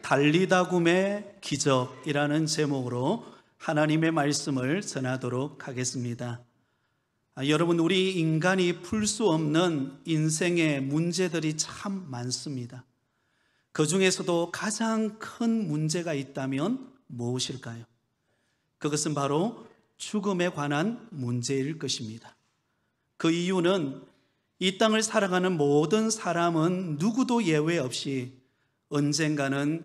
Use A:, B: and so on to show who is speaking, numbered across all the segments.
A: 달리다굼의 기적이라는 제목으로 하나님의 말씀을 전하도록 하겠습니다. 여러분, 우리 인간이 풀 수 없는 인생의 문제들이 참 많습니다. 그 중에서도 가장 큰 문제가 있다면 무엇일까요? 그것은 바로 죽음에 관한 문제일 것입니다. 그 이유는 이 땅을 살아가는 모든 사람은 누구도 예외 없이 언젠가는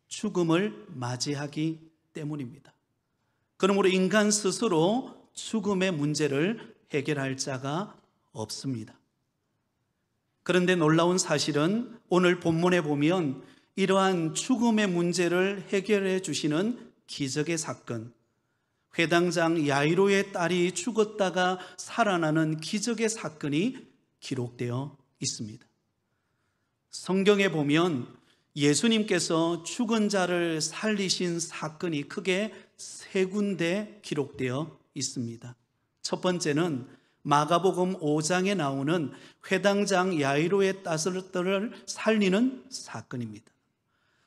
A: 죽음을 맞이하기 때문입니다. 그러므로 인간 스스로 죽음의 문제를 해결할 자가 없습니다. 그런데 놀라운 사실은 오늘 본문에 보면 이러한 죽음의 문제를 해결해 주시는 기적의 사건, 회당장 야이로의 딸이 죽었다가 살아나는 기적의 사건이 기록되어 있습니다. 성경에 보면 예수님께서 죽은 자를 살리신 사건이 크게 세 군데 기록되어 있습니다. 첫 번째는 마가복음 5장에 나오는 회당장 야이로의 딸을 살리는 사건입니다.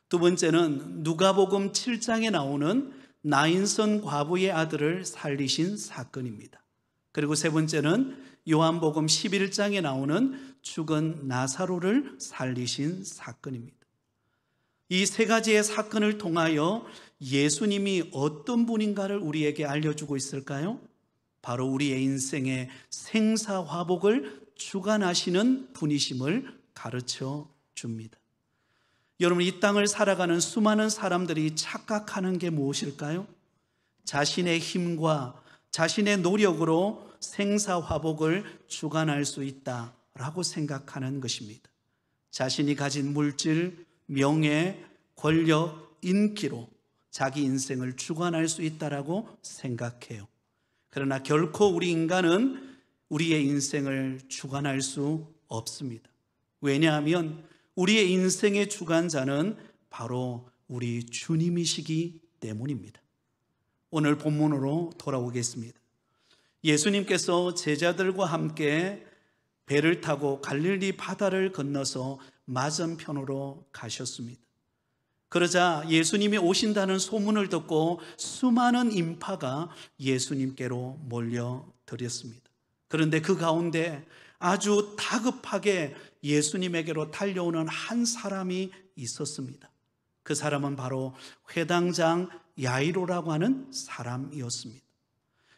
A: 두 번째는 누가복음 7장에 나오는 나인선 과부의 아들을 살리신 사건입니다. 그리고 세 번째는 요한복음 11장에 나오는 죽은 나사로를 살리신 사건입니다. 이 세 가지의 사건을 통하여 예수님이 어떤 분인가를 우리에게 알려주고 있을까요? 바로 우리의 인생의 생사화복을 주관하시는 분이심을 가르쳐 줍니다. 여러분, 이 땅을 살아가는 수많은 사람들이 착각하는 게 무엇일까요? 자신의 힘과 자신의 노력으로 생사화복을 주관할 수 있다라고 생각하는 것입니다. 자신이 가진 물질, 명예, 권력, 인기로 자기 인생을 주관할 수 있다라고 생각해요. 그러나 결코 우리 인간은 우리의 인생을 주관할 수 없습니다. 왜냐하면 우리의 인생의 주관자는 바로 우리 주님이시기 때문입니다. 오늘 본문으로 돌아오겠습니다. 예수님께서 제자들과 함께 배를 타고 갈릴리 바다를 건너서 맞은편으로 가셨습니다. 그러자 예수님이 오신다는 소문을 듣고 수많은 인파가 예수님께로 몰려들었습니다. 그런데 그 가운데 아주 다급하게 예수님에게로 달려오는 한 사람이 있었습니다. 그 사람은 바로 회당장 야이로라고 하는 사람이었습니다.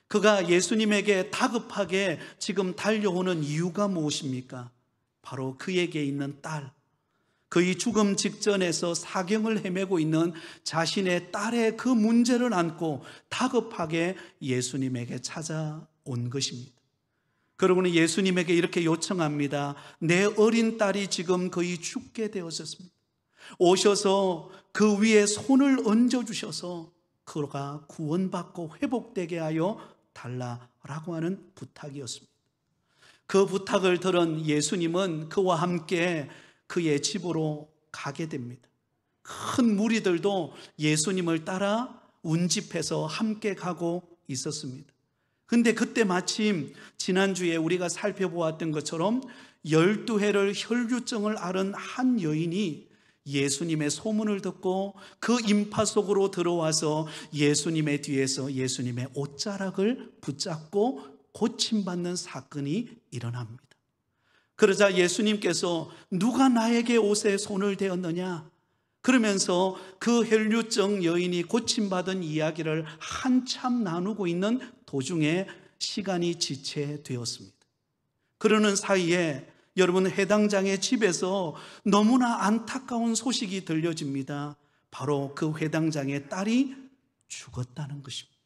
A: 그가 예수님에게 다급하게 지금 달려오는 이유가 무엇입니까? 바로 그에게 있는 딸, 그의 죽음 직전에서 사경을 헤매고 있는 자신의 딸의 그 문제를 안고 다급하게 예수님에게 찾아온 것입니다. 그러고는 예수님에게 이렇게 요청합니다. 내 어린 딸이 지금 거의 죽게 되었습니다. 오셔서 그 위에 손을 얹어주셔서 그가 구원받고 회복되게 하여 달라라고 하는 부탁이었습니다. 그 부탁을 들은 예수님은 그와 함께 그의 집으로 가게 됩니다. 큰 무리들도 예수님을 따라 운집해서 함께 가고 있었습니다. 근데 그때 마침 지난주에 우리가 살펴보았던 것처럼 12해를 혈류증을 앓은 한 여인이 예수님의 소문을 듣고 그 인파 속으로 들어와서 예수님의 뒤에서 예수님의 옷자락을 붙잡고 고침받는 사건이 일어납니다. 그러자 예수님께서 누가 나에게 옷에 손을 대었느냐? 그러면서 그 혈류증 여인이 고침받은 이야기를 한참 나누고 있는 도중에 시간이 지체되었습니다. 그러는 사이에 여러분, 회당장의 집에서 너무나 안타까운 소식이 들려집니다. 바로 그 회당장의 딸이 죽었다는 것입니다.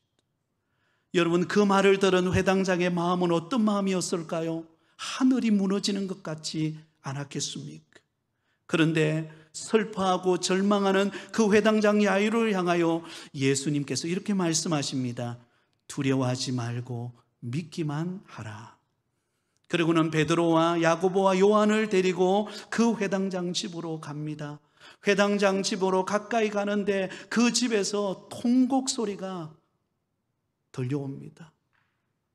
A: 여러분, 그 말을 들은 회당장의 마음은 어떤 마음이었을까요? 하늘이 무너지는 것 같지 않았겠습니까? 그런데 슬퍼하고 절망하는 그 회당장 야이로를 향하여 예수님께서 이렇게 말씀하십니다. 두려워하지 말고 믿기만 하라. 그리고는 베드로와 야고보와 요한을 데리고 그 회당장 집으로 갑니다. 회당장 집으로 가까이 가는데 그 집에서 통곡 소리가 들려옵니다.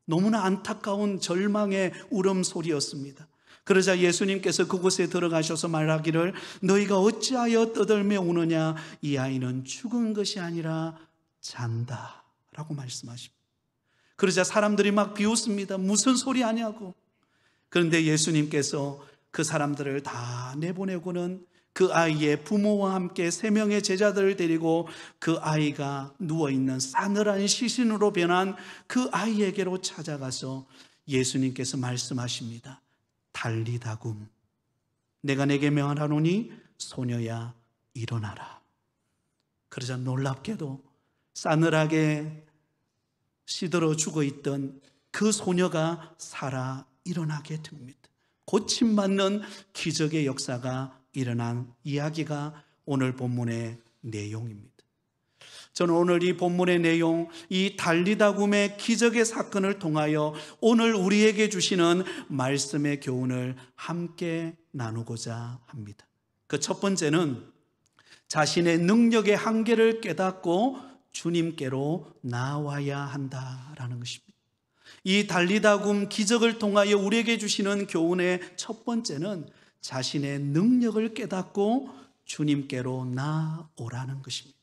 A: 너무나 안타까운 절망의 울음소리였습니다. 그러자 예수님께서 그곳에 들어가셔서 말하기를 너희가 어찌하여 떠들며 우느냐, 이 아이는 죽은 것이 아니라 잔다 라고 말씀하십니다. 그러자 사람들이 막 비웃습니다. 무슨 소리 하냐고. 그런데 예수님께서 그 사람들을 다 내보내고는 그 아이의 부모와 함께 3명의 제자들을 데리고 그 아이가 누워있는 싸늘한 시신으로 변한 그 아이에게로 찾아가서 예수님께서 말씀하십니다. 달리다굼, 내가 내게 명하노니 소녀야 일어나라. 그러자 놀랍게도 싸늘하게 시들어 죽어있던 그 소녀가 살아 일어나게 됩니다. 고침받는 기적의 역사가 일어난 이야기가 오늘 본문의 내용입니다. 저는 오늘 이 본문의 내용, 이 달리다굼의 기적의 사건을 통하여 오늘 우리에게 주시는 말씀의 교훈을 함께 나누고자 합니다. 그 첫 번째는 자신의 능력의 한계를 깨닫고 주님께로 나와야 한다라는 것입니다. 이 달리다굼 기적을 통하여 우리에게 주시는 교훈의 첫 번째는 자신의 능력을 깨닫고 주님께로 나오라는 것입니다.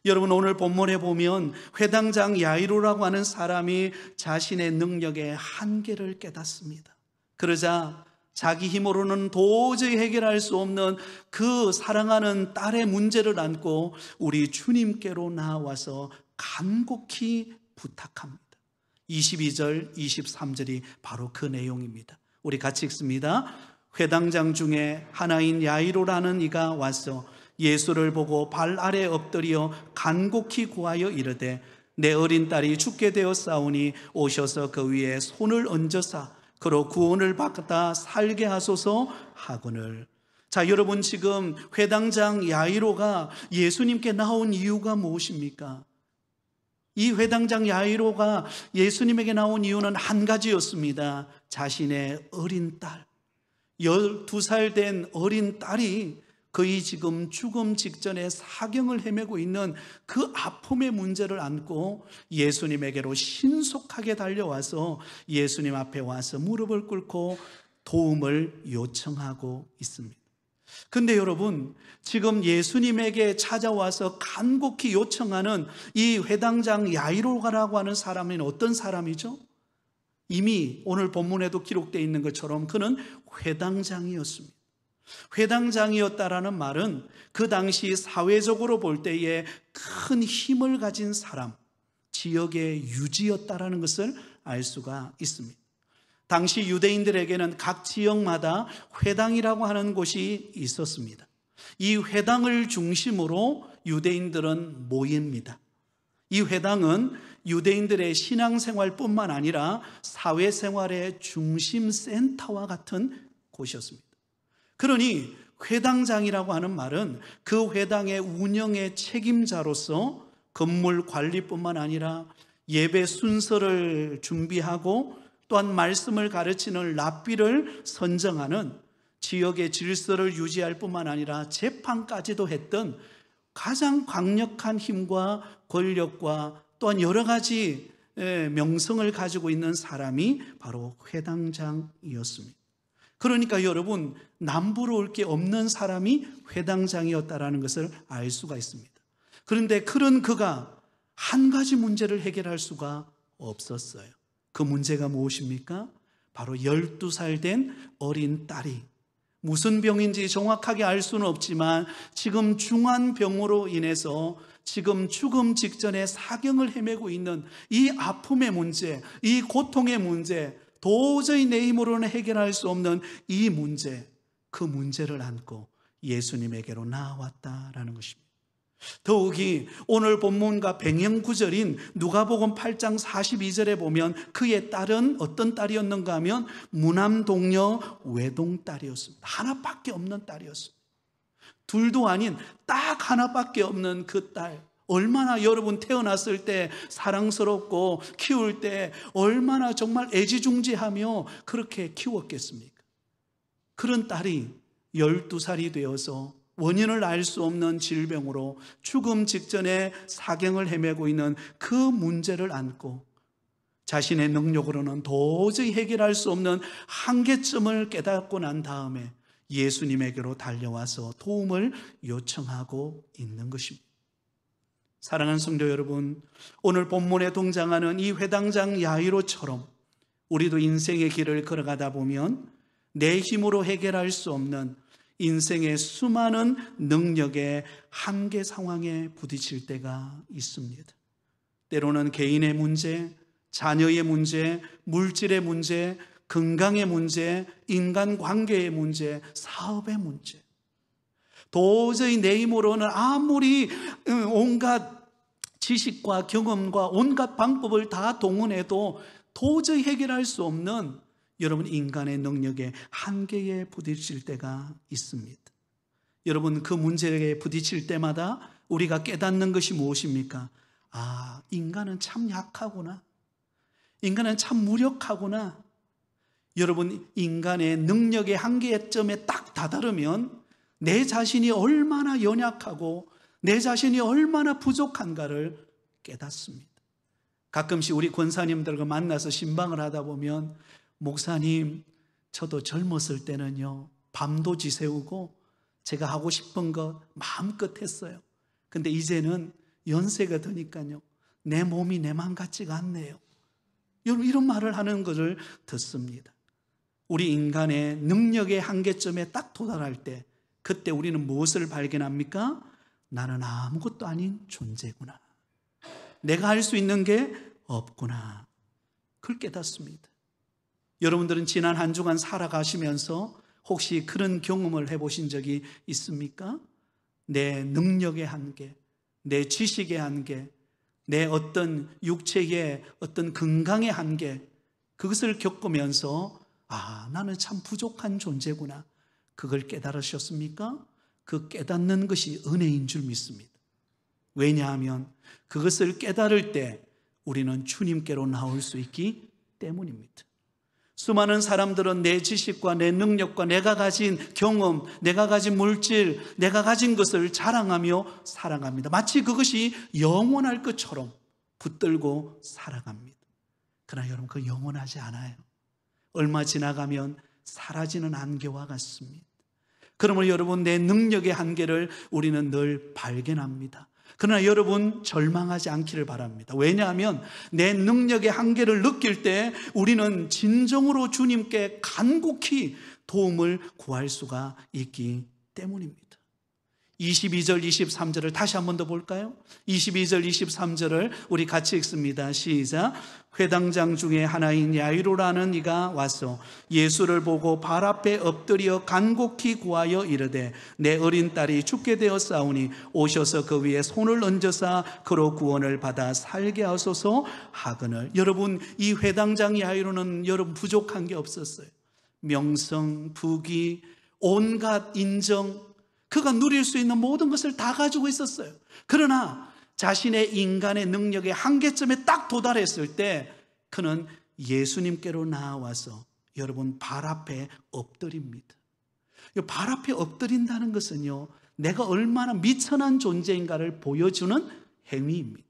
A: 여러분, 오늘 본문에 보면 회당장 야이로라고 하는 사람이 자신의 능력의 한계를 깨닫습니다. 그러자 자기 힘으로는 도저히 해결할 수 없는 그 사랑하는 딸의 문제를 안고 우리 주님께로 나와서 간곡히 부탁합니다. 22절, 23절이 바로 그 내용입니다. 우리 같이 읽습니다. 회당장 중에 하나인 야이로라는 이가 와서 예수를 보고 발 아래 엎드려 간곡히 구하여 이르되 내 어린 딸이 죽게 되었사오니 오셔서 그 위에 손을 얹어사 그로 구원을 받아 살게 하소서 하거늘. 자, 여러분, 지금 회당장 야이로가 예수님께 나온 이유가 무엇입니까? 이 회당장 야이로가 예수님에게 나온 이유는 한 가지였습니다. 자신의 어린 딸, 12살 된 어린 딸이 거의 지금 죽음 직전에 사경을 헤매고 있는 그 아픔의 문제를 안고 예수님에게로 신속하게 달려와서 예수님 앞에 와서 무릎을 꿇고 도움을 요청하고 있습니다. 근데 여러분, 지금 예수님에게 찾아와서 간곡히 요청하는 이 회당장 야이로가라고 하는 사람은 어떤 사람이죠? 이미 오늘 본문에도 기록되어 있는 것처럼 그는 회당장이었습니다. 회당장이었다라는 말은 그 당시 사회적으로 볼 때에 큰 힘을 가진 사람, 지역의 유지였다라는 것을 알 수가 있습니다. 당시 유대인들에게는 각 지역마다 회당이라고 하는 곳이 있었습니다. 이 회당을 중심으로 유대인들은 모입니다. 이 회당은 유대인들의 신앙생활뿐만 아니라 사회생활의 중심 센터와 같은 곳이었습니다. 그러니 회당장이라고 하는 말은 그 회당의 운영의 책임자로서 건물 관리뿐만 아니라 예배 순서를 준비하고 또한 말씀을 가르치는 랍비를 선정하는 지역의 질서를 유지할 뿐만 아니라 재판까지도 했던 가장 강력한 힘과 권력과 또한 여러 가지 명성을 가지고 있는 사람이 바로 회당장이었습니다. 그러니까 여러분, 남부러울 게 없는 사람이 회당장이었다라는 것을 알 수가 있습니다. 그런데 그런 그가 한 가지 문제를 해결할 수가 없었어요. 그 문제가 무엇입니까? 바로 12살 된 어린 딸이 무슨 병인지 정확하게 알 수는 없지만 지금 중한 병으로 인해서 지금 죽음 직전에 사경을 헤매고 있는 이 아픔의 문제, 이 고통의 문제, 도저히 내 힘으로는 해결할 수 없는 이 문제, 그 문제를 안고 예수님에게로 나왔다라는 것입니다. 더욱이 오늘 본문과 배경 구절인 누가복음 8장 42절에 보면 그의 딸은 어떤 딸이었는가 하면 무남동녀 외동딸이었습니다. 하나밖에 없는 딸이었습니다. 둘도 아닌 딱 하나밖에 없는 그 딸, 얼마나 여러분 태어났을 때 사랑스럽고 키울 때 얼마나 정말 애지중지하며 그렇게 키웠겠습니까? 그런 딸이 12살이 되어서 원인을 알 수 없는 질병으로 죽음 직전에 사경을 헤매고 있는 그 문제를 안고 자신의 능력으로는 도저히 해결할 수 없는 한계점을 깨닫고 난 다음에 예수님에게로 달려와서 도움을 요청하고 있는 것입니다. 사랑하는 성도 여러분, 오늘 본문에 등장하는 이 회당장 야이로처럼 우리도 인생의 길을 걸어가다 보면 내 힘으로 해결할 수 없는 인생의 수많은 능력의 한계 상황에 부딪힐 때가 있습니다. 때로는 개인의 문제, 자녀의 문제, 물질의 문제, 건강의 문제, 인간관계의 문제, 사업의 문제. 도저히 내 힘으로는 아무리 온갖 지식과 경험과 온갖 방법을 다 동원해도 도저히 해결할 수 없는 여러분 인간의 능력의 한계에 부딪힐 때가 있습니다. 여러분 그 문제에 부딪힐 때마다 우리가 깨닫는 것이 무엇입니까? 아, 인간은 참 약하구나. 인간은 참 무력하구나. 여러분 인간의 능력의 한계점에 딱 다다르면 내 자신이 얼마나 연약하고 내 자신이 얼마나 부족한가를 깨닫습니다. 가끔씩 우리 권사님들과 만나서 신방을 하다 보면 목사님, 저도 젊었을 때는요 밤도 지새우고 제가 하고 싶은 것 마음껏 했어요. 근데 이제는 연세가 드니까요 내 몸이 내 맘 같지가 않네요. 여러분 이런 말을 하는 것을 듣습니다. 우리 인간의 능력의 한계점에 딱 도달할 때 그때 우리는 무엇을 발견합니까? 나는 아무것도 아닌 존재구나. 내가 할 수 있는 게 없구나. 그걸 깨닫습니다. 여러분들은 지난 한 주간 살아가시면서 혹시 그런 경험을 해보신 적이 있습니까? 내 능력의 한계, 내 지식의 한계, 내 어떤 육체의 어떤 건강의 한계, 그것을 겪으면서 아, 나는 참 부족한 존재구나. 그걸 깨달으셨습니까? 그 깨닫는 것이 은혜인 줄 믿습니다. 왜냐하면 그것을 깨달을 때 우리는 주님께로 나올 수 있기 때문입니다. 수많은 사람들은 내 지식과 내 능력과 내가 가진 경험, 내가 가진 물질, 내가 가진 것을 자랑하며 살아갑니다. 마치 그것이 영원할 것처럼 붙들고 살아갑니다. 그러나 여러분 그 영원하지 않아요. 얼마 지나가면 사라지는 안개와 같습니다. 그러므로 여러분 내 능력의 한계를 우리는 늘 발견합니다. 그러나 여러분 절망하지 않기를 바랍니다. 왜냐하면 내 능력의 한계를 느낄 때 우리는 진정으로 주님께 간곡히 도움을 구할 수가 있기 때문입니다. 22절 23절을 다시 한 번 더 볼까요? 22절 23절을 우리 같이 읽습니다. 시작. 회당장 중에 하나인 야이로라는 이가 와서 예수를 보고 발 앞에 엎드려 간곡히 구하여 이르되 내 어린 딸이 죽게 되었사오니 오셔서 그 위에 손을 얹으사 그로 구원을 받아 살게 하소서 하거늘. 여러분 이 회당장 야이로는 여러분 부족한 게 없었어요. 명성, 부귀, 온갖 인정, 그가 누릴 수 있는 모든 것을 다 가지고 있었어요. 그러나 자신의 인간의 능력의 한계점에 딱 도달했을 때 그는 예수님께로 나와서 여러분 발 앞에 엎드립니다. 발 앞에 엎드린다는 것은요 내가 얼마나 미천한 존재인가를 보여주는 행위입니다.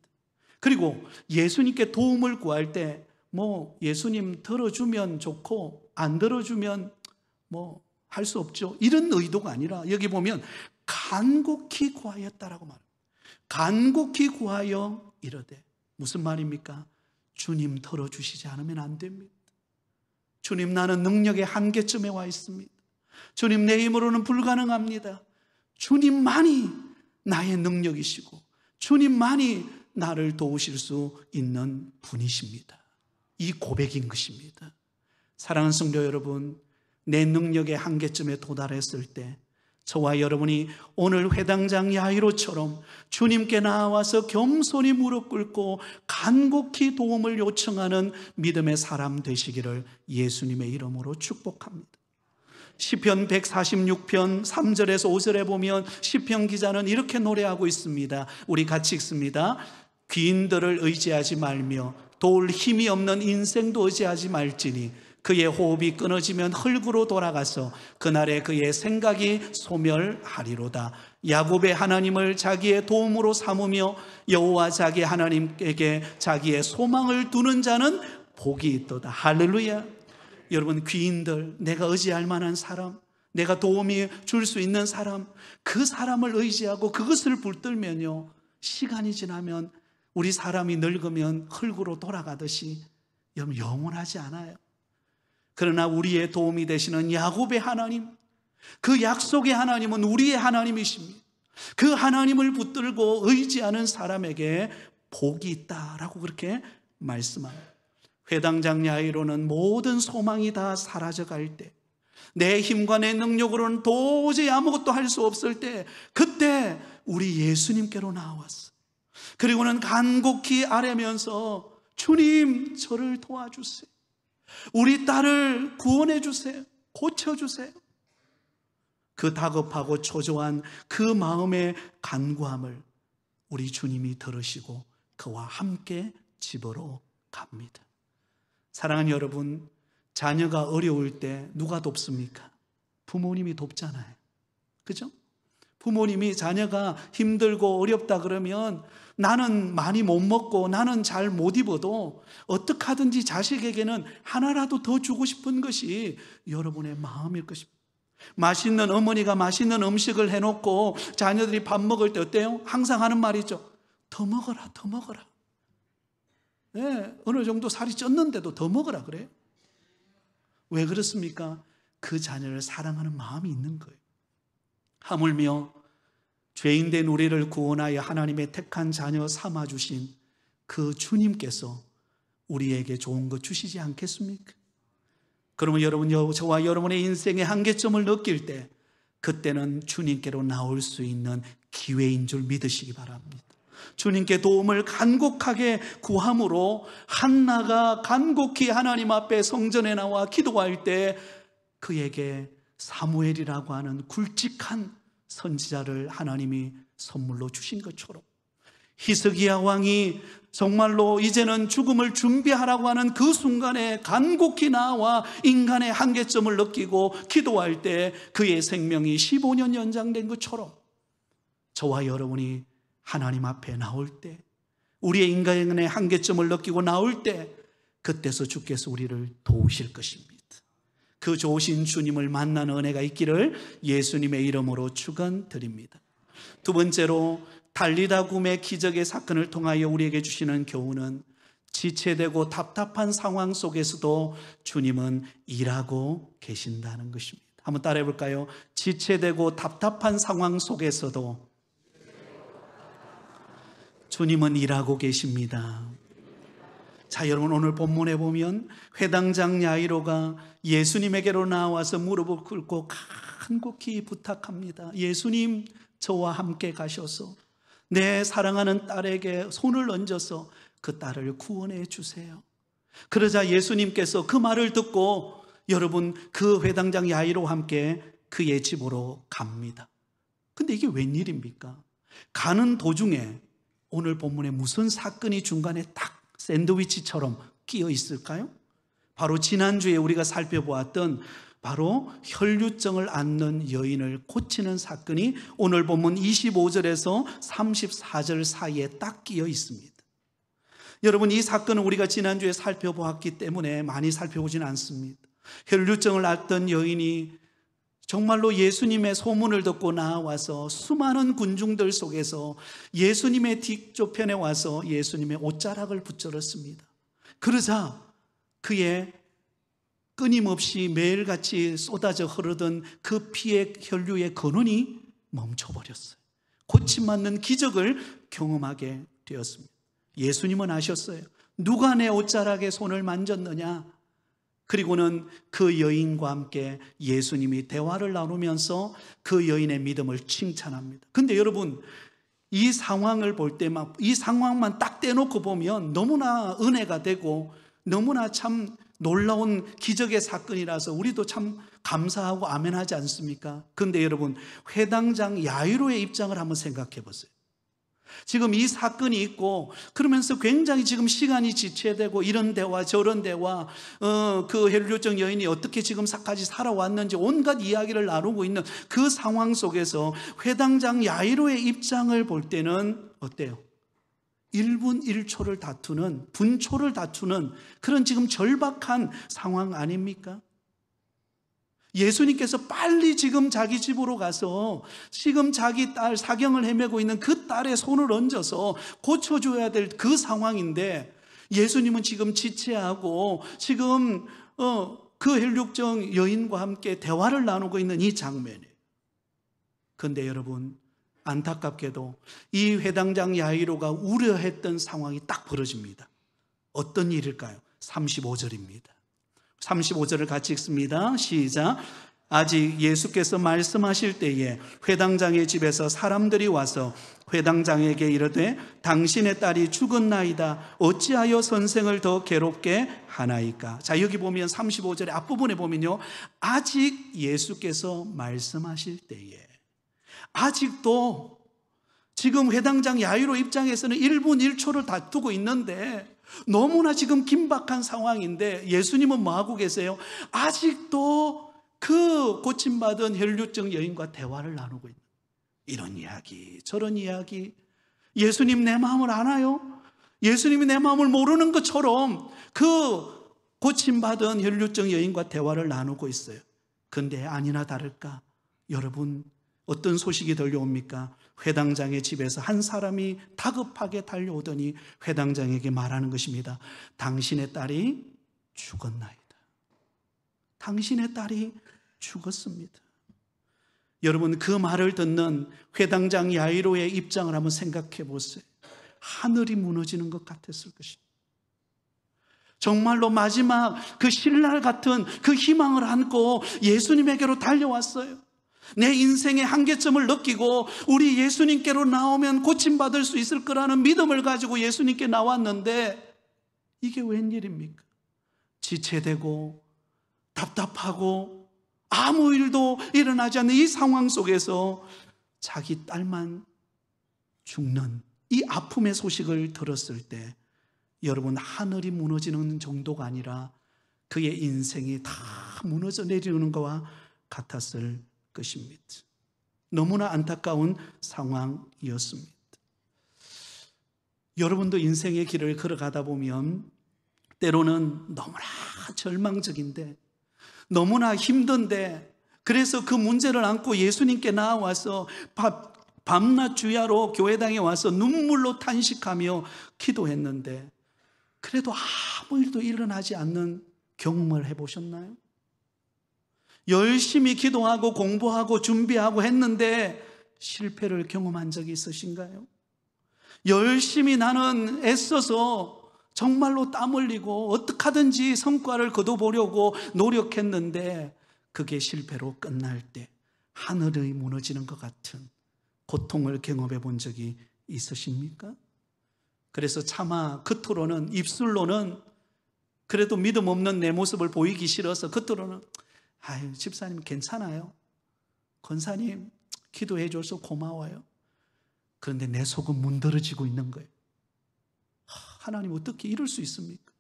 A: 그리고 예수님께 도움을 구할 때 뭐 예수님 들어주면 좋고 안 들어주면 뭐 할 수 없죠. 이런 의도가 아니라 여기 보면 간곡히 구하였다라고 말합니다. 간곡히 구하여 이르되 무슨 말입니까? 주님 들어주시지 않으면 안 됩니다. 주님 나는 능력의 한계점에 와 있습니다. 주님 내 힘으로는 불가능합니다. 주님만이 나의 능력이시고 주님만이 나를 도우실 수 있는 분이십니다. 이 고백인 것입니다. 사랑하는 성도 여러분, 내 능력의 한계점에 도달했을 때 저와 여러분이 오늘 회당장 야이로처럼 주님께 나와서 겸손히 무릎 꿇고 간곡히 도움을 요청하는 믿음의 사람 되시기를 예수님의 이름으로 축복합니다. 시편 146편 3절에서 5절에 보면 시편 기자는 이렇게 노래하고 있습니다. 우리 같이 읽습니다. 귀인들을 의지하지 말며 도울 힘이 없는 인생도 의지하지 말지니 그의 호흡이 끊어지면 흙으로 돌아가서 그날에 그의 생각이 소멸하리로다. 야곱의 하나님을 자기의 도움으로 삼으며 여호와 자기 하나님에게 자기의 소망을 두는 자는 복이 있도다. 할렐루야. 여러분, 귀인들, 내가 의지할 만한 사람, 내가 도움이 줄 수 있는 사람, 그 사람을 의지하고 그것을 붙들면요, 시간이 지나면 우리 사람이 늙으면 흙으로 돌아가듯이 여러분 영원하지 않아요. 그러나 우리의 도움이 되시는 야곱의 하나님, 그 약속의 하나님은 우리의 하나님이십니다. 그 하나님을 붙들고 의지하는 사람에게 복이 있다라고 그렇게 말씀합니다. 회당장 야이로는 모든 소망이 다 사라져갈 때, 내 힘과 내 능력으로는 도저히 아무것도 할 수 없을 때, 그때 우리 예수님께로 나왔어. 그리고는 간곡히 아뢰면서 주님, 저를 도와주세요. 우리 딸을 구원해 주세요. 고쳐주세요. 그 다급하고 초조한 그 마음의 간구함을 우리 주님이 들으시고 그와 함께 집으로 갑니다. 사랑하는 여러분, 자녀가 어려울 때 누가 돕습니까? 부모님이 돕잖아요. 그죠? 부모님이 자녀가 힘들고 어렵다 그러면 나는 많이 못 먹고 나는 잘 못 입어도 어떻게 하든지 자식에게는 하나라도 더 주고 싶은 것이 여러분의 마음일 것입니다. 맛있는 어머니가 맛있는 음식을 해놓고 자녀들이 밥 먹을 때 어때요? 항상 하는 말이죠. 더 먹어라, 더 먹어라. 네, 어느 정도 살이 쪘는데도 더 먹으라 그래요. 왜 그렇습니까? 그 자녀를 사랑하는 마음이 있는 거예요. 하물며 죄인된 우리를 구원하여 하나님의 택한 자녀 삼아주신 그 주님께서 우리에게 좋은 것 주시지 않겠습니까? 그러면 여러분, 저와 여러분의 인생의 한계점을 느낄 때 그때는 주님께로 나올 수 있는 기회인 줄 믿으시기 바랍니다. 주님께 도움을 간곡하게 구함으로 한나가 간곡히 하나님 앞에 성전에 나와 기도할 때 그에게 사무엘이라고 하는 굵직한 선지자를 하나님이 선물로 주신 것처럼, 히스기야 왕이 정말로 이제는 죽음을 준비하라고 하는 그 순간에 간곡히 나와 인간의 한계점을 느끼고 기도할 때 그의 생명이 15년 연장된 것처럼 저와 여러분이 하나님 앞에 나올 때, 우리의 인간의 한계점을 느끼고 나올 때 그때서 주께서 우리를 도우실 것입니다. 그 좋으신 주님을 만나는 은혜가 있기를 예수님의 이름으로 축원드립니다. 두 번째로 달리다 굼의 기적의 사건을 통하여 우리에게 주시는 교훈은 지체되고 답답한 상황 속에서도 주님은 일하고 계신다는 것입니다. 한번 따라해 볼까요? 지체되고 답답한 상황 속에서도 주님은 일하고 계십니다. 자, 여러분, 오늘 본문에 보면 회당장 야이로가 예수님에게로 나와서 무릎을 꿇고 간곡히 부탁합니다. 예수님, 저와 함께 가셔서 내 사랑하는 딸에게 손을 얹어서 그 딸을 구원해 주세요. 그러자 예수님께서 그 말을 듣고 여러분, 그 회당장 야이로와 함께 그의 집으로 갑니다. 근데 이게 웬일입니까? 가는 도중에 오늘 본문에 무슨 사건이 중간에 딱 샌드위치처럼 끼어 있을까요? 바로 지난주에 우리가 살펴보았던 바로 혈류증을 앓는 여인을 고치는 사건이 오늘 본문 25절에서 34절 사이에 딱 끼어 있습니다. 여러분, 이 사건은 우리가 지난주에 살펴보았기 때문에 많이 살펴보지는 않습니다. 혈류증을 앓던 여인이 정말로 예수님의 소문을 듣고 나와서 수많은 군중들 속에서 예수님의 뒤쪽편에 와서 예수님의 옷자락을 붙들었습니다. 그러자 그의 끊임없이 매일같이 쏟아져 흐르던 그 피의 혈류의 근원이 멈춰버렸어요. 고침맞는 기적을 경험하게 되었습니다. 예수님은 아셨어요. 누가 내 옷자락에 손을 만졌느냐? 그리고는 그 여인과 함께 예수님이 대화를 나누면서 그 여인의 믿음을 칭찬합니다. 근데 여러분, 이 상황을 볼 때 막 이 상황만 딱 떼놓고 보면 너무나 은혜가 되고 너무나 참 놀라운 기적의 사건이라서 우리도 참 감사하고 아멘하지 않습니까? 근데 여러분, 회당장 야이로의 입장을 한번 생각해 보세요. 지금 이 사건이 있고 그러면서 굉장히 지금 시간이 지체되고 이런 대화 저런 대화, 그 혈류증 여인이 어떻게 지금까지 살아왔는지 온갖 이야기를 나누고 있는 그 상황 속에서 회당장 야이로의 입장을 볼 때는 어때요? 1분 1초를 다투는, 분초를 다투는 그런 지금 절박한 상황 아닙니까? 예수님께서 빨리 지금 자기 집으로 가서 지금 자기 딸 사경을 헤매고 있는 그 딸의 손을 얹어서 고쳐줘야 될 그 상황인데, 예수님은 지금 지체하고 지금 그 혈육정 여인과 함께 대화를 나누고 있는 이 장면이에요. 그런데 여러분, 안타깝게도 이 회당장 야이로가 우려했던 상황이 딱 벌어집니다. 어떤 일일까요? 35절입니다. 35절을 같이 읽습니다. 시작. 아직 예수께서 말씀하실 때에 회당장의 집에서 사람들이 와서 회당장에게 이르되 당신의 딸이 죽었나이다. 어찌하여 선생을 더 괴롭게 하나이까? 자, 여기 보면 35절의 앞부분에 보면요, 아직 예수께서 말씀하실 때에, 아직도 지금 회당장 야이로 입장에서는 1분 1초를 다투고 있는데 너무나 지금 긴박한 상황인데 예수님은 뭐하고 계세요? 아직도 그 고침받은 혈류증 여인과 대화를 나누고 있는, 이런 이야기 저런 이야기. 예수님 내 마음을 아나요? 예수님이 내 마음을 모르는 것처럼 그 고침받은 혈류증 여인과 대화를 나누고 있어요. 그런데 아니나 다를까, 여러분, 어떤 소식이 들려옵니까? 회당장의 집에서 한 사람이 다급하게 달려오더니 회당장에게 말하는 것입니다. 당신의 딸이 죽었나이다. 당신의 딸이 죽었습니다. 여러분, 그 말을 듣는 회당장 야이로의 입장을 한번 생각해 보세요. 하늘이 무너지는 것 같았을 것입니다. 정말로 마지막 그 신랄 같은 그 희망을 안고 예수님에게로 달려왔어요. 내 인생의 한계점을 느끼고 우리 예수님께로 나오면 고침받을 수 있을 거라는 믿음을 가지고 예수님께 나왔는데 이게 웬일입니까? 지체되고 답답하고 아무 일도 일어나지 않는 이 상황 속에서 자기 딸만 죽는 이 아픔의 소식을 들었을 때, 여러분, 하늘이 무너지는 정도가 아니라 그의 인생이 다 무너져 내리는 것과 같았을 것입니다. 너무나 안타까운 상황이었습니다. 여러분도 인생의 길을 걸어가다 보면 때로는 너무나 절망적인데, 너무나 힘든데, 그래서 그 문제를 안고 예수님께 나와서 밤낮 주야로 교회당에 와서 눈물로 탄식하며 기도했는데 그래도 아무 일도 일어나지 않는 경험을 해보셨나요? 열심히 기도하고 공부하고 준비하고 했는데 실패를 경험한 적이 있으신가요? 열심히 나는 애써서 정말로 땀 흘리고 어떻게 하든지 성과를 거둬보려고 노력했는데 그게 실패로 끝날 때 하늘이 무너지는 것 같은 고통을 경험해 본 적이 있으십니까? 그래서 차마 겉으로는, 입술로는 그래도 믿음 없는 내 모습을 보이기 싫어서 겉으로는 아유, 집사님 괜찮아요, 권사님 기도해 줘서 고마워요. 그런데 내 속은 문드러지고 있는 거예요. 하나님 어떻게 이럴 수 있습니까?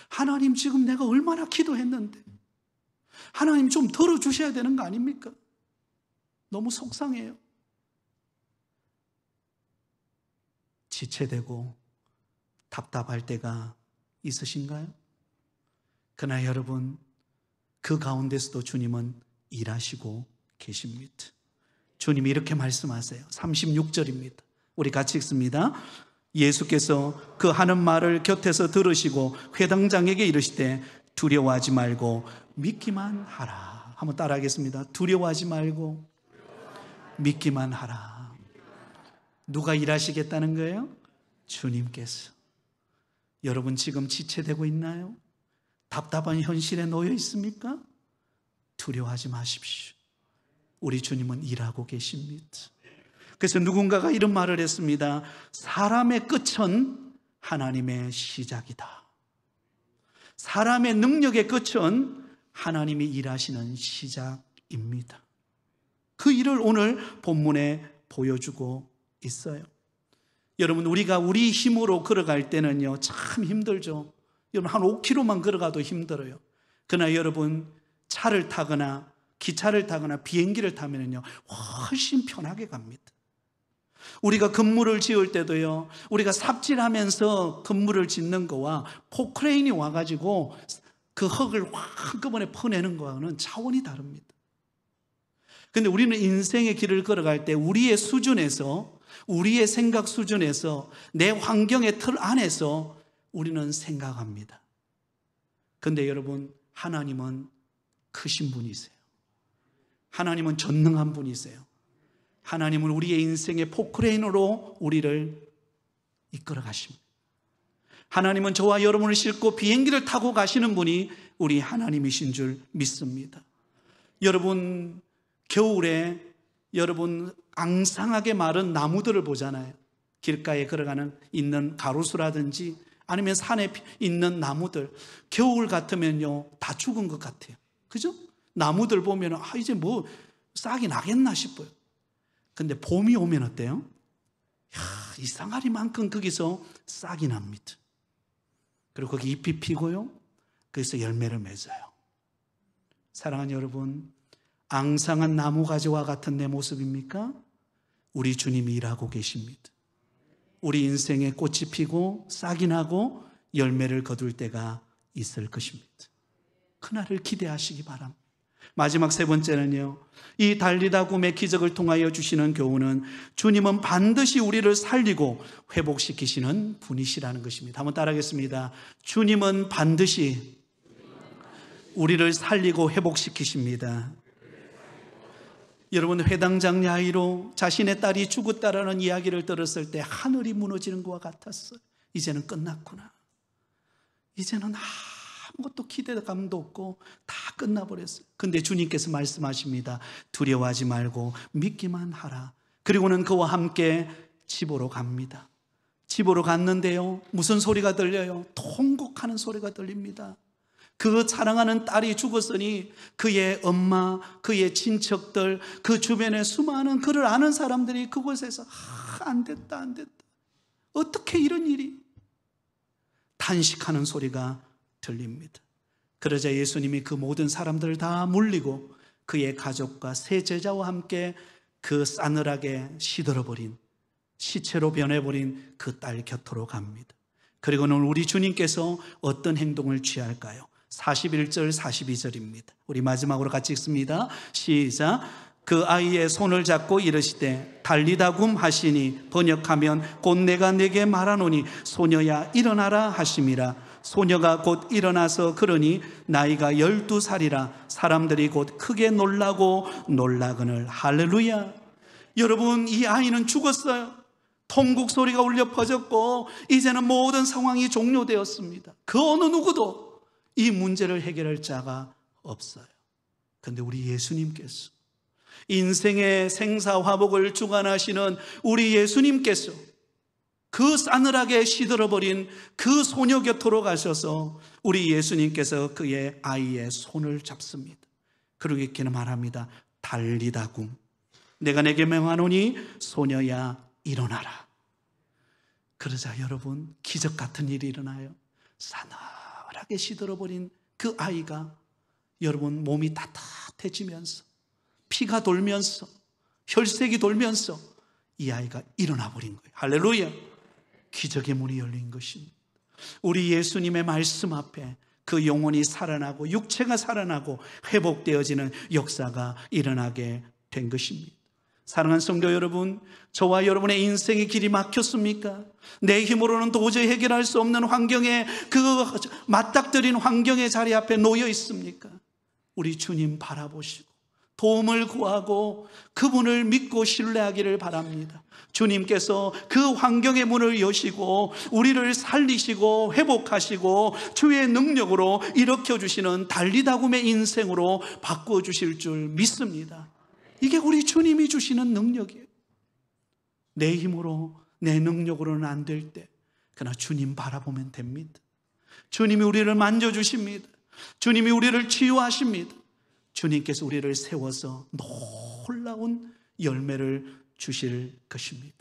A: 하나님 지금 내가 얼마나 기도했는데 하나님 좀 들어주셔야 되는 거 아닙니까? 너무 속상해요. 지체되고 답답할 때가 있으신가요? 그러나 여러분, 그 가운데서도 주님은 일하시고 계십니다. 주님이 이렇게 말씀하세요. 36절입니다. 우리 같이 읽습니다. 예수께서 그 하는 말을 곁에서 들으시고 회당장에게 이르시되 두려워하지 말고 믿기만 하라. 한번 따라하겠습니다. 두려워하지 말고 믿기만 하라. 누가 일하시겠다는 거예요? 주님께서. 여러분 지금 지체되고 있나요? 답답한 현실에 놓여 있습니까? 두려워하지 마십시오. 우리 주님은 일하고 계십니다. 그래서 누군가가 이런 말을 했습니다. 사람의 끝은 하나님의 시작이다. 사람의 능력의 끝은 하나님이 일하시는 시작입니다. 그 일을 오늘 본문에 보여주고 있어요. 여러분, 우리가 우리 힘으로 걸어갈 때는요 참 힘들죠. 여러분, 한 5km만 걸어가도 힘들어요. 그러나 여러분, 차를 타거나 기차를 타거나 비행기를 타면요 훨씬 편하게 갑니다. 우리가 건물을 지을 때도요, 우리가 삽질하면서 건물을 짓는 거와 포크레인이 와가지고 그 흙을 한꺼번에 퍼내는 거와는 차원이 다릅니다. 근데 우리는 인생의 길을 걸어갈 때 우리의 수준에서, 우리의 생각 수준에서, 내 환경의 틀 안에서 우리는 생각합니다. 근데 여러분, 하나님은 크신 분이세요. 하나님은 전능한 분이세요. 하나님은 우리의 인생의 포크레인으로 우리를 이끌어 가십니다. 하나님은 저와 여러분을 싣고 비행기를 타고 가시는 분이 우리 하나님이신 줄 믿습니다. 여러분, 겨울에 여러분 앙상하게 마른 나무들을 보잖아요. 길가에 걸어가는 있는 가로수라든지 아니면 산에 있는 나무들, 겨울 같으면요 다 죽은 것 같아요. 그죠? 나무들 보면 이제 뭐 싹이 나겠나 싶어요. 근데 봄이 오면 어때요? 이상하리만큼 거기서 싹이 납니다. 그리고 거기 잎이 피고요, 거기서 열매를 맺어요. 사랑하는 여러분, 앙상한 나무가지와 같은 내 모습입니까? 우리 주님이 일하고 계십니다. 우리 인생에 꽃이 피고 싹이 나고 열매를 거둘 때가 있을 것입니다. 그날을 기대하시기 바랍니다. 마지막 세 번째는요, 이 달리다 굼의 기적을 통하여 주시는 교훈은 주님은 반드시 우리를 살리고 회복시키시는 분이시라는 것입니다. 한번 따라하겠습니다. 주님은 반드시 우리를 살리고 회복시키십니다. 여러분, 회당장 야이로 자신의 딸이 죽었다라는 이야기를 들었을 때 하늘이 무너지는 것과 같았어요. 이제는 끝났구나. 이제는 아무것도 기대감도 없고 다 끝나버렸어요. 근데 주님께서 말씀하십니다. 두려워하지 말고 믿기만 하라. 그리고는 그와 함께 집으로 갑니다. 집으로 갔는데요, 무슨 소리가 들려요? 통곡하는 소리가 들립니다. 그 사랑하는 딸이 죽었으니 그의 엄마, 그의 친척들, 그 주변에 수많은 그를 아는 사람들이 그곳에서 안 됐다, 안 됐다. 어떻게 이런 일이? 탄식하는 소리가 들립니다. 그러자 예수님이 그 모든 사람들을 다 물리고 그의 가족과 세 제자와 함께 그 싸늘하게 시들어버린, 시체로 변해버린 그 딸 곁으로 갑니다. 그리고는 우리 주님께서 어떤 행동을 취할까요? 41절 42절입니다. 우리 마지막으로 같이 읽습니다. 시작. 그 아이의 손을 잡고 이르시되 달리다 굼 하시니 번역하면 곧 내가 네게 말하노니 소녀야 일어나라 하심이라. 소녀가 곧 일어나서 그러니 나이가 12살이라. 사람들이 곧 크게 놀라고 놀라거늘. 할렐루야. 여러분, 이 아이는 죽었어요. 통곡 소리가 울려 퍼졌고 이제는 모든 상황이 종료되었습니다. 그 어느 누구도 이 문제를 해결할 자가 없어요. 그런데 우리 예수님께서, 인생의 생사화복을 주관하시는 우리 예수님께서 그 싸늘하게 시들어버린 그 소녀 곁으로 가셔서 우리 예수님께서 그의 아이의 손을 잡습니다. 그리고 이렇게 말합니다. 달리다 굼, 내가 내게 명하노니 소녀야 일어나라. 그러자 여러분, 기적 같은 일이 일어나요. 싸늘하게 시들어버린 그 아이가 여러분 몸이 따뜻해지면서 피가 돌면서 혈색이 돌면서 이 아이가 일어나 버린 거예요. 할렐루야. 기적의 문이 열린 것입니다. 우리 예수님의 말씀 앞에 그 영혼이 살아나고 육체가 살아나고 회복되어지는 역사가 일어나게 된 것입니다. 사랑하는 성도 여러분, 저와 여러분의 인생의 길이 막혔습니까? 내 힘으로는 도저히 해결할 수 없는 환경에, 그 맞닥뜨린 환경의 자리 앞에 놓여 있습니까? 우리 주님 바라보시고 도움을 구하고 그분을 믿고 신뢰하기를 바랍니다. 주님께서 그 환경의 문을 여시고 우리를 살리시고 회복하시고 주의 능력으로 일으켜주시는 달리다 굼의 인생으로 바꿔주실 줄 믿습니다. 이게 우리 주님이 주시는 능력이에요. 내 힘으로, 내 능력으로는 안 될 때 그러나 주님 바라보면 됩니다. 주님이 우리를 만져주십니다. 주님이 우리를 치유하십니다. 주님께서 우리를 세워서 놀라운 열매를 주실 것입니다.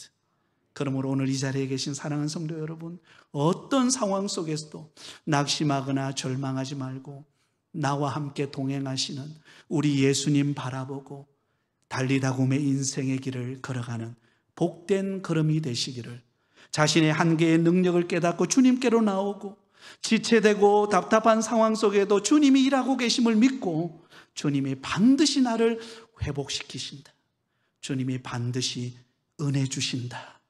A: 그러므로 오늘 이 자리에 계신 사랑하는 성도 여러분, 어떤 상황 속에서도 낙심하거나 절망하지 말고 나와 함께 동행하시는 우리 예수님 바라보고 달리다 굼의 인생의 길을 걸어가는 복된 걸음이 되시기를, 자신의 한계의 능력을 깨닫고 주님께로 나오고 지체되고 답답한 상황 속에도 주님이 일하고 계심을 믿고 주님이 반드시 나를 회복시키신다, 주님이 반드시 은혜 주신다,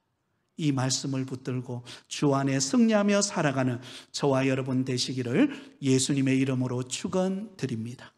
A: 이 말씀을 붙들고 주 안에 승리하며 살아가는 저와 여러분 되시기를 예수님의 이름으로 축원드립니다.